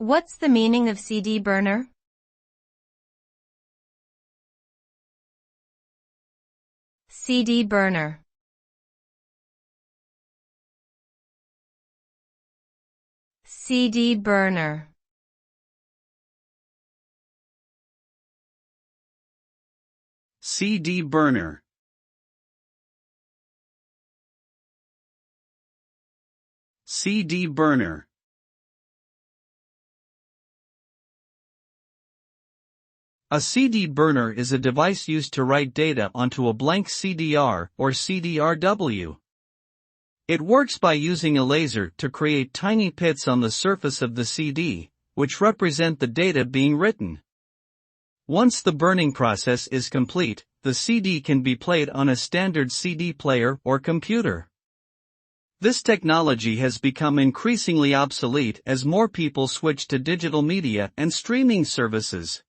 What's the meaning of CD burner? CD burner. CD burner. CD burner. CD burner. A CD burner is a device used to write data onto a blank CDR or CDRW. It works by using a laser to create tiny pits on the surface of the CD, which represent the data being written. Once the burning process is complete, the CD can be played on a standard CD player or computer. This technology has become increasingly obsolete as more people switch to digital media and streaming services.